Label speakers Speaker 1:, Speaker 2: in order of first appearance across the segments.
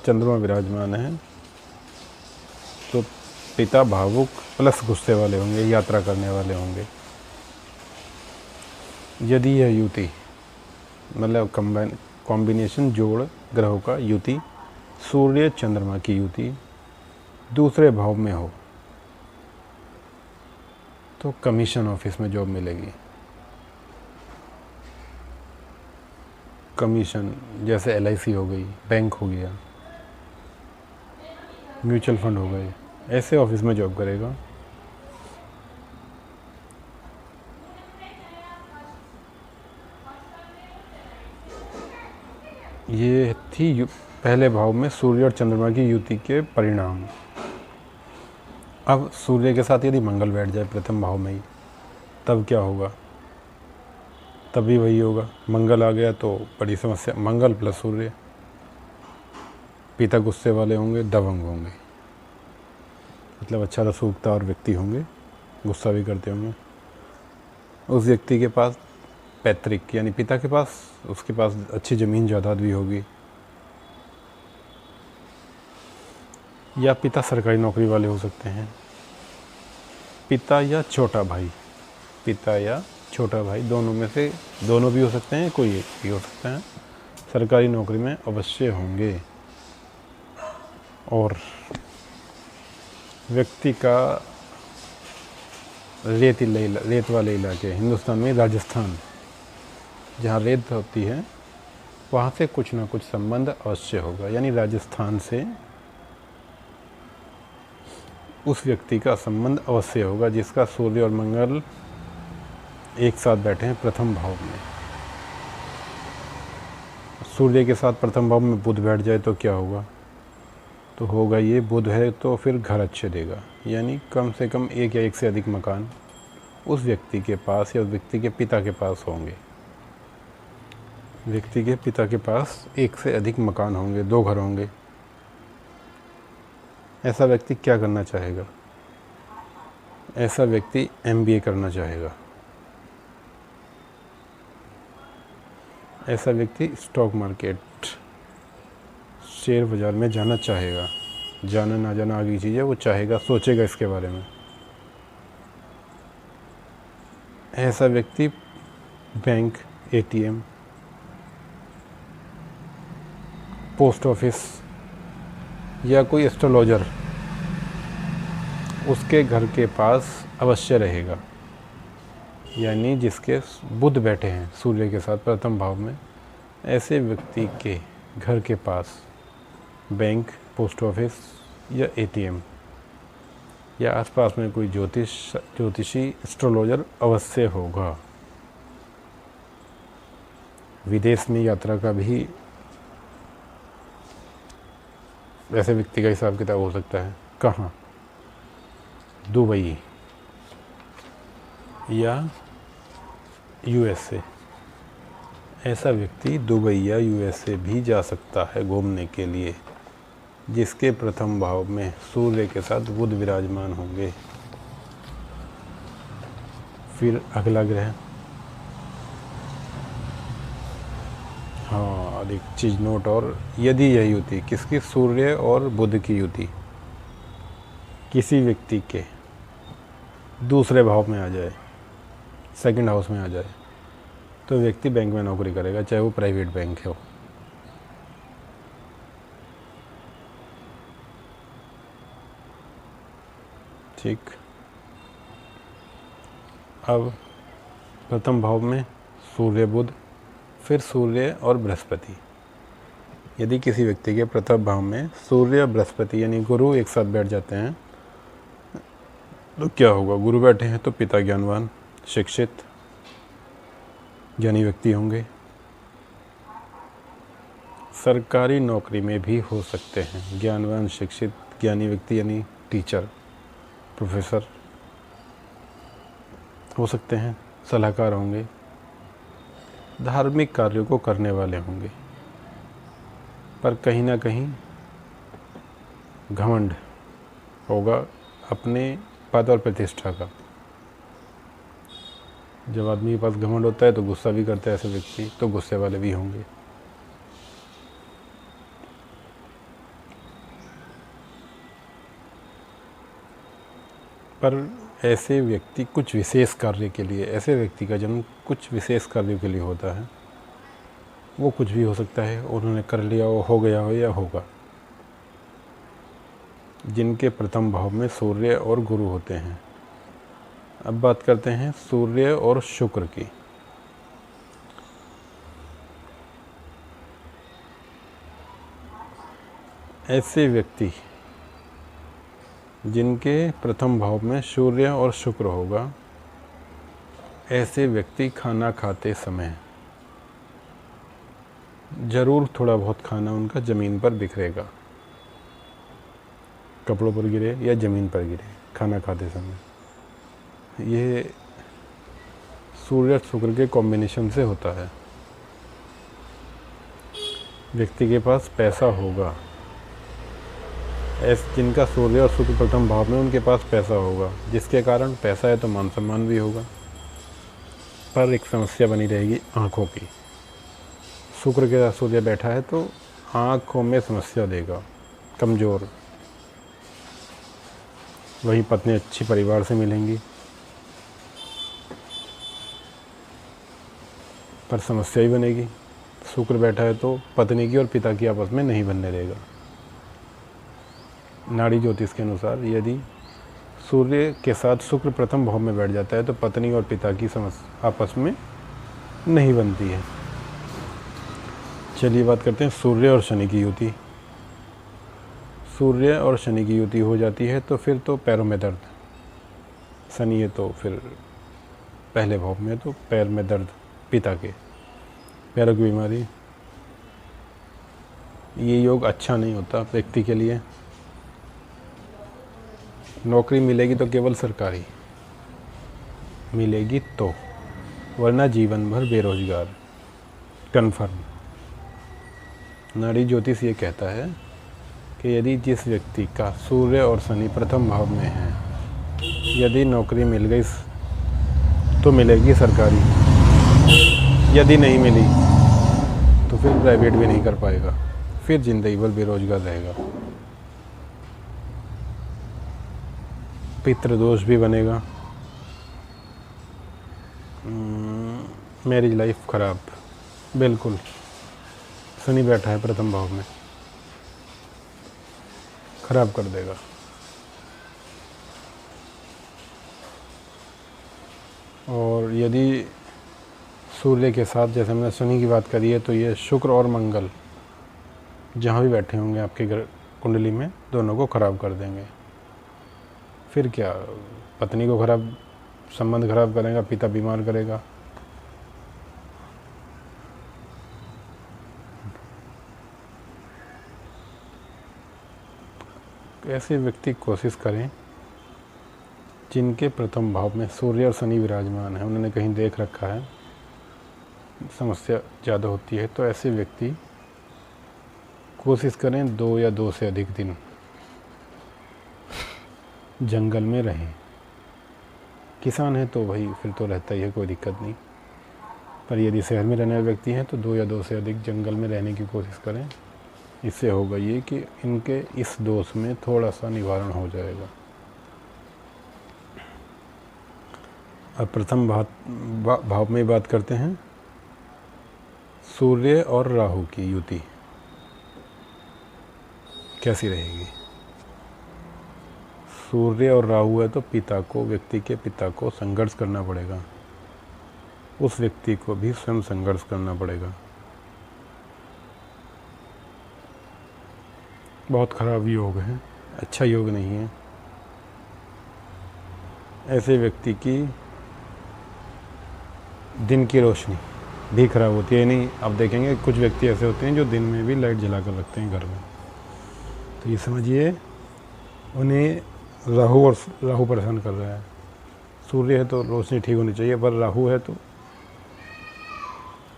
Speaker 1: चंद्रमा विराजमान है तो पिता भावुक प्लस गुस्से वाले होंगे, यात्रा करने वाले होंगे। यदि यह युति मतलब कॉम्बिनेशन, जोड़ ग्रहों का युति, सूर्य चंद्रमा की युति दूसरे भाव में हो तो कमीशन ऑफिस में जॉब मिलेगी। कमीशन जैसे LIC हो गई, बैंक हो गया, म्यूचुअल फंड हो गए, ऐसे ऑफिस में जॉब करेगा। ये थी पहले भाव में सूर्य और चंद्रमा की युति के परिणाम। अब सूर्य के साथ यदि मंगल बैठ जाए प्रथम भाव में ही, तब क्या होगा? तभी वही होगा, मंगल आ गया तो बड़ी समस्या। मंगल प्लस सूर्य, पिता गुस्से वाले होंगे, दबंग होंगे, मतलब अच्छा रसूखता और व्यक्ति होंगे, गुस्सा भी करते होंगे। उस व्यक्ति के पास पैतृक यानी पिता के पास, उसके पास अच्छी ज़मीन जायदाद भी होगी, या पिता सरकारी नौकरी वाले हो सकते हैं। पिता या छोटा भाई, पिता या छोटा भाई, दोनों में से दोनों भी हो सकते हैं, कोई एक भी हो सकता है, सरकारी नौकरी में अवश्य होंगे। और व्यक्ति का रेत वाले इलाके, हिंदुस्तान में राजस्थान, जहाँ रेत होती है वहाँ से कुछ ना कुछ संबंध अवश्य होगा। यानी राजस्थान से उस व्यक्ति का संबंध अवश्य होगा जिसका सूर्य और मंगल एक साथ बैठे हैं प्रथम भाव में। सूर्य के साथ प्रथम भाव में बुध बैठ जाए तो क्या होगा? तो होगा ये, बुध है तो फिर घर अच्छे देगा, यानी कम से कम एक या एक से अधिक मकान उस व्यक्ति के पास या उस व्यक्ति के पिता के पास होंगे। व्यक्ति के पिता के पास एक से अधिक मकान होंगे, 2 घर होंगे। ऐसा व्यक्ति क्या करना चाहेगा? ऐसा व्यक्ति MBA करना चाहेगा। ऐसा व्यक्ति स्टॉक मार्केट, शेयर बाज़ार में जाना चाहेगा। जाना ना जाना आगे की चीज़ है, वो चाहेगा, सोचेगा इसके बारे में। ऐसा व्यक्ति बैंक, ATM, पोस्ट ऑफिस या कोई एस्ट्रोलॉजर उसके घर के पास अवश्य रहेगा। यानी जिसके बुध बैठे हैं सूर्य के साथ प्रथम भाव में, ऐसे व्यक्ति के घर के पास बैंक, पोस्ट ऑफिस या ATM या आसपास में कोई ज्योतिषी, एस्ट्रोलॉजर अवश्य होगा। विदेश में यात्रा का भी ऐसे व्यक्ति का हिसाब किताब हो सकता है। कहाँ? दुबई या USA। ऐसा व्यक्ति दुबई या USA भी जा सकता है घूमने के लिए, जिसके प्रथम भाव में सूर्य के साथ बुध विराजमान होंगे। फिर अगला ग्रह, हाँ एक चीज़ नोट और, यदि यह युति किसकी, सूर्य और बुध की युति किसी व्यक्ति के दूसरे भाव में आ जाए, सेकंड हाउस में आ जाए, तो व्यक्ति बैंक में नौकरी करेगा, चाहे वो प्राइवेट बैंक हो। ठीक। अब प्रथम भाव में सूर्य बुध, फिर सूर्य और बृहस्पति। यदि किसी व्यक्ति के प्रथम भाव में सूर्य और बृहस्पति यानी गुरु एक साथ बैठ जाते हैं तो क्या होगा? गुरु बैठे हैं तो पिता ज्ञानवान, शिक्षित, ज्ञानी व्यक्ति होंगे। सरकारी नौकरी में भी हो सकते हैं ज्ञानवान, शिक्षित, ज्ञानी व्यक्ति, यानी टीचर, प्रोफेसर हो सकते हैं, सलाहकार होंगे, धार्मिक कार्यों को करने वाले होंगे। पर कहीं ना कहीं घमंड होगा अपने पद और प्रतिष्ठा का। जब आदमी के पास घमंड होता है तो गुस्सा भी करता है ऐसे व्यक्ति, तो गुस्से वाले भी होंगे। पर ऐसे व्यक्ति कुछ विशेष कार्य के लिए, ऐसे व्यक्ति का जन्म कुछ विशेष कार्यों के लिए होता है। वो कुछ भी हो सकता है, उन्होंने कर लिया हो गया हो या होगा। जिनके प्रथम भाव में सूर्य और गुरु होते हैं। अब बात करते हैं सूर्य और शुक्र की। ऐसे व्यक्ति जिनके प्रथम भाव में सूर्य और शुक्र होगा, ऐसे व्यक्ति खाना खाते समय ज़रूर थोड़ा बहुत खाना उनका ज़मीन पर बिखरेगा, कपड़ों पर गिरे या ज़मीन पर गिरे खाना खाते समय। ये सूर्य शुक्र के कॉम्बिनेशन से होता है। व्यक्ति के पास पैसा होगा, जिनका सूर्य और शुक्र प्रथम भाव में, उनके पास पैसा होगा, जिसके कारण पैसा है तो मान सम्मान भी होगा। पर एक समस्या बनी रहेगी आँखों की। शुक्र के साथ सूर्य बैठा है तो आँखों में समस्या देगा, कमज़ोर। वहीं पत्नी अच्छी परिवार से मिलेंगी, पर समस्या ही बनेगी। शुक्र बैठा है तो पत्नी की और पिता की आपस में नहीं बनने देगा। नाड़ी ज्योतिष के अनुसार यदि सूर्य के साथ शुक्र प्रथम भाव में बैठ जाता है तो पत्नी और पिता की समस्या आपस में नहीं बनती है। चलिए बात करते हैं सूर्य और शनि की युति। सूर्य और शनि की युति हो जाती है तो फिर तो पैरों में दर्द। शनि है तो फिर पहले भाव में तो पैर में दर्द, पिता के पैरों की बीमारी। ये योग अच्छा नहीं होता व्यक्ति के लिए। नौकरी मिलेगी तो केवल सरकारी मिलेगी तो, वरना जीवन भर बेरोजगार, कन्फर्म। नाड़ी ज्योतिष ये कहता है कि यदि जिस व्यक्ति का सूर्य और शनि प्रथम भाव में है, यदि नौकरी मिल गई तो मिलेगी सरकारी, यदि नहीं मिली तो फिर प्राइवेट भी नहीं कर पाएगा, फिर जिंदगी भर बेरोजगार रहेगा। पितृदोष भी बनेगा, मैरिज लाइफ खराब, बिल्कुल। शनि बैठा है प्रथम भाव में, खराब कर देगा। और यदि सूर्य के साथ, जैसे हमने शनि की बात करी है, तो ये शुक्र और मंगल जहाँ भी बैठे होंगे आपके घर कुंडली में, दोनों को खराब कर देंगे। फिर क्या, पत्नी को खराब, संबंध खराब करेगा, पिता बीमार करेगा। ऐसे व्यक्ति कोशिश करें जिनके प्रथम भाव में सूर्य और शनि विराजमान है, उन्होंने कहीं देख रखा है, समस्या ज़्यादा होती है, तो ऐसे व्यक्ति कोशिश करें 2 या 2 से अधिक दिन जंगल में रहें। किसान है तो वही फिर तो रहता ही है, कोई दिक्कत नहीं। पर यदि शहर में रहने वाले व्यक्ति हैं तो 2 या 2 से अधिक जंगल में रहने की कोशिश करें। इससे होगा ये कि इनके इस दोष में थोड़ा सा निवारण हो जाएगा। अब प्रथम भाव में बात करते हैं सूर्य और राहु की युति कैसी रहेगी। सूर्य और राहु है तो पिता को, व्यक्ति के पिता को संघर्ष करना पड़ेगा, उस व्यक्ति को भी स्वयं संघर्ष करना पड़ेगा। बहुत खराब योग है, अच्छा योग नहीं है। ऐसे व्यक्ति की दिन की रोशनी भी खराब होती है। नहीं, आप देखेंगे कुछ व्यक्ति ऐसे होते हैं जो दिन में भी लाइट जला कर रखते हैं घर में, तो ये समझिए उन्हें राहु परेशान कर रहा है। सूर्य है तो रोशनी ठीक होनी चाहिए, पर राहु है तो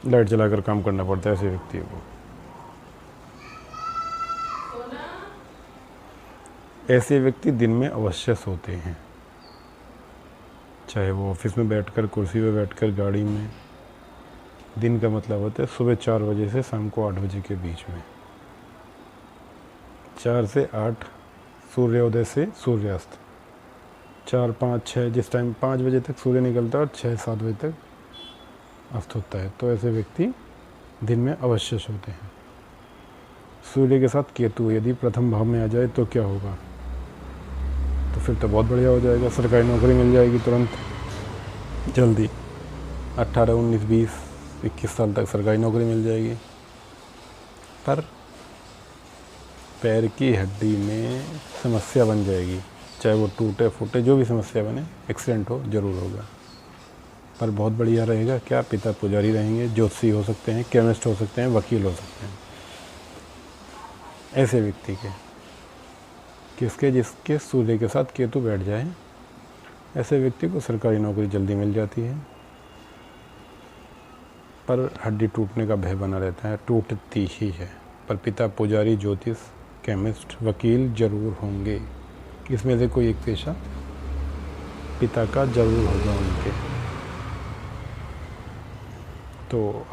Speaker 1: लाइट जलाकर काम करना पड़ता है ऐसे व्यक्ति को। ऐसे व्यक्ति दिन में अवश्य सोते हैं, चाहे वो ऑफिस में बैठकर, कुर्सी पे बैठकर, गाड़ी में। दिन का मतलब होता है सुबह 4 बजे से शाम को 8 बजे के बीच में। 4 से 8 सूर्योदय से सूर्यास्त, 4, 5, 6 जिस टाइम 5 बजे तक सूर्य निकलता है और 6, 7 बजे तक अस्त होता है, तो ऐसे व्यक्ति दिन में अवश्य सोते हैं। सूर्य के साथ केतु यदि प्रथम भाव में आ जाए तो क्या होगा? तो फिर तो बहुत बढ़िया हो जाएगा, सरकारी नौकरी मिल जाएगी तुरंत, जल्दी 18, 19, 20, 21 साल तक सरकारी नौकरी मिल जाएगी। पर पैर की हड्डी में समस्या बन जाएगी, चाहे वो टूटे फूटे, जो भी समस्या बने, एक्सीडेंट हो जरूर होगा। पर बहुत बढ़िया रहेगा, क्या पिता पुजारी रहेंगे, ज्योतिषी हो सकते हैं, केमिस्ट हो सकते हैं, वकील हो सकते हैं। ऐसे व्यक्ति के जिसके सूर्य के साथ केतु बैठ जाए, ऐसे व्यक्ति को सरकारी नौकरी जल्दी मिल जाती है, पर हड्डी टूटने का भय बना रहता है, टूटती ही है। पर पिता पुजारी, ज्योतिष, केमिस्ट, वकील जरूर होंगे। इसमें से कोई एक पेशा पिता का जरूर होगा उनके। तो